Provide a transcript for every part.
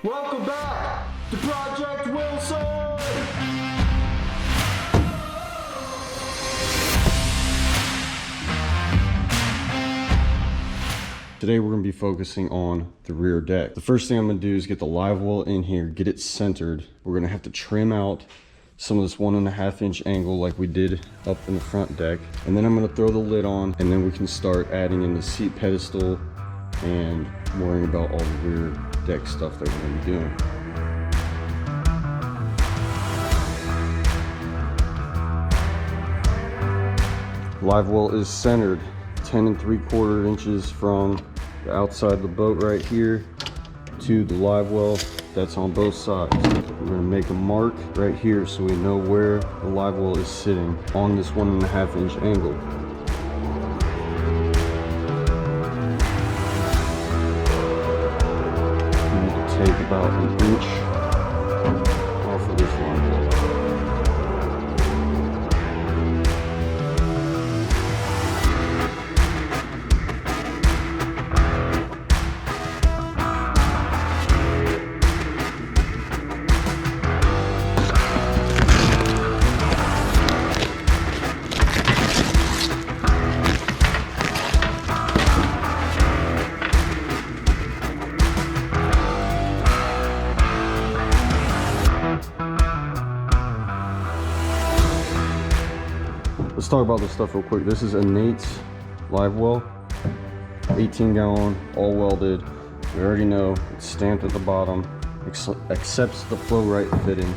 Welcome back to Project Wilson! Today we're going to be focusing on the rear deck. The first thing I'm going to do is get the Livewell in here, get it centered. We're going to have to trim out some of this 1.5 inch angle like we did up in the front deck. And then I'm going to throw the lid on, and then we can start adding in the seat pedestal and worrying about all the rear deck stuff that we're going to be doing. Livewell is centered 10 3/4 inches from the outside of the boat right here to the Livewell that's on both sides. We're going to make a mark right here so we know where the Livewell is sitting on this 1.5 inch angle. We need to take about an inch off of this Livewell. Let's talk about this stuff real quick. This is a Nate's Livewell, 18 gallon, all welded. We already know it's stamped at the bottom, accepts the flow right fitting.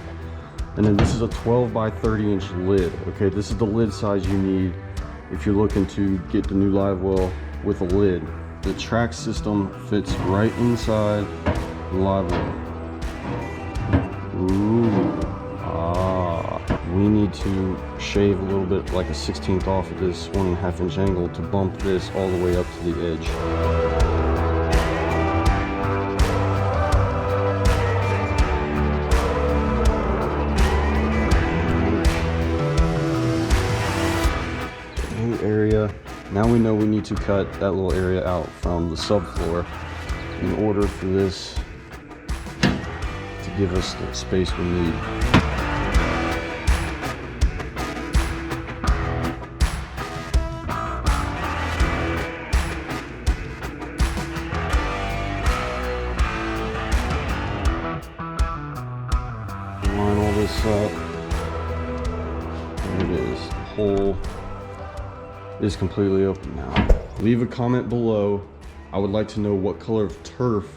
And then this is a 12 by 30 inch lid. Okay, this is the lid size you need if you're looking to get the new Livewell with a lid. The track system fits right inside the Livewell. Ooh, we need to shave a little bit, like a 16th off of this 1.5 inch angle to bump this all the way up to the edge. New area. Now we know we need to cut that little area out from the subfloor in order for this to give us the space we need. Line all this up. There it is. The hole is completely open now. Leave a comment below. I would like to know what color of turf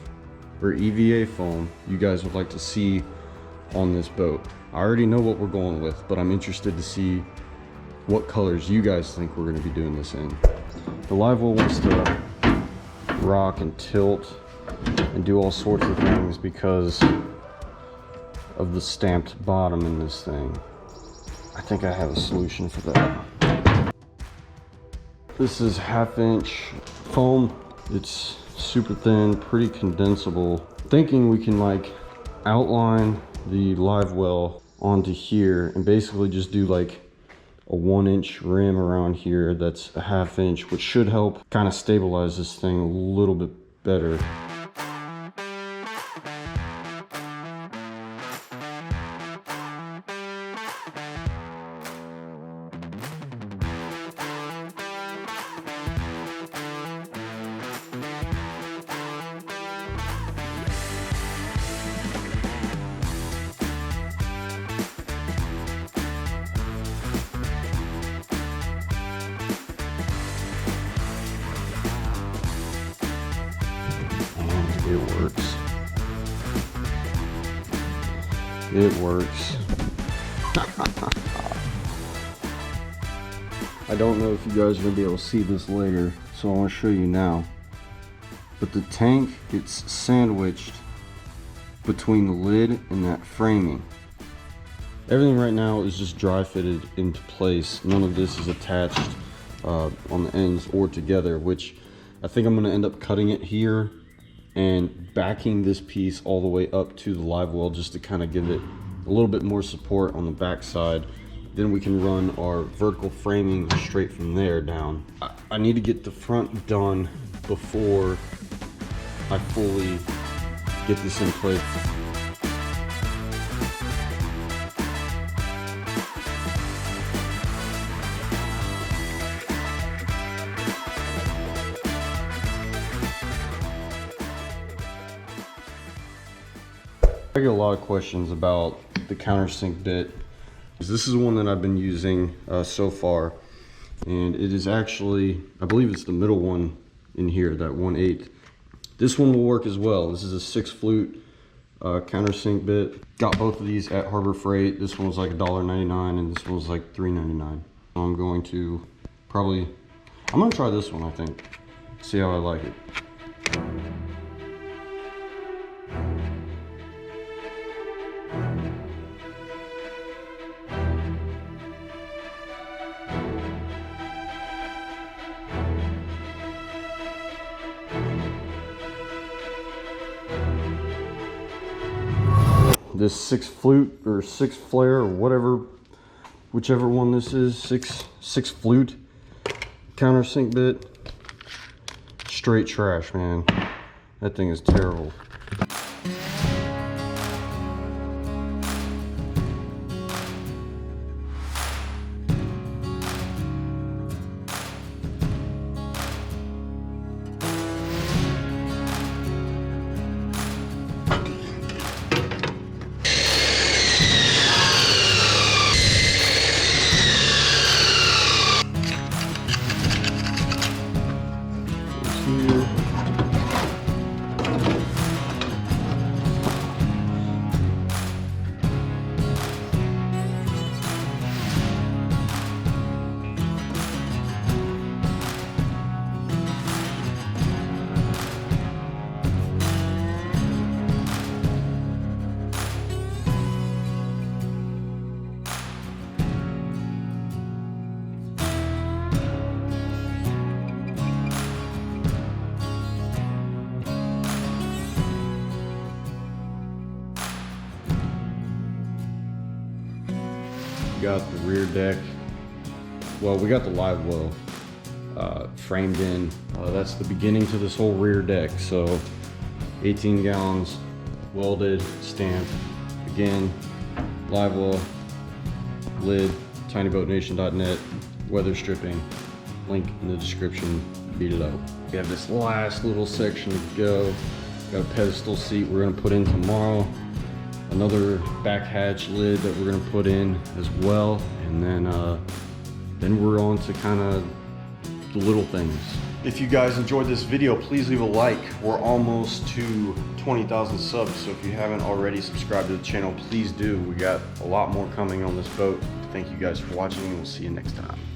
or EVA foam you guys would like to see on this boat. I already know what we're going with, but I'm interested to see what colors you guys think we're going to be doing this in. The Livewell wants to rock and tilt and do all sorts of things because of the stamped bottom in this thing. I think I have a solution for that. This is 1/2 inch foam. It's super thin, pretty condensable. Thinking we can like outline the Livewell onto here and basically just do like a 1 inch rim around here that's a 1/2 inch, which should help kind of stabilize this thing a little bit better. It works. It works. I don't know if you guys are going to be able to see this later, so I want to show you now. But the tank gets sandwiched between the lid and that framing. Everything right now is just dry fitted into place. None of this is attached on the ends or together, which I think I'm going to end up cutting it here and backing this piece all the way up to the Livewell just to kind of give it a little bit more support on the back side. Then we can run our vertical framing straight from there down. I need to get the front done before I fully get this in place. I get a lot of questions about the countersink bit. This is one that I've been using so far, and it is actually, I believe it's the middle one in here, that 1/8. This one will work as well. This is a 6 flute countersink bit. Got both of these at Harbor Freight. This one was like $1.99 and this one was like $3.99. So I'm going to I'm gonna try this one, I think. See how I like it. This 6 flute or 6 flare or whatever, whichever one this is, six flute countersink bit, straight trash, man. That thing is terrible. Got the rear deck. Well, we got the Livewell framed in. That's the beginning to this whole rear deck. So 18 gallons, welded, stamped. Again, Livewell, lid, tinyboatnation.net, weather stripping, link in the description, beat it up. We have this last little section to go. Got a pedestal seat we're gonna put in tomorrow. Another back hatch lid that we're gonna put in as well, and then we're on to kind of the little things. If you guys enjoyed this video, please leave a like. We're almost to 20,000 subs, so if you haven't already subscribed to the channel, please do. We got a lot more coming on this boat. Thank you guys for watching, and we'll see you next time.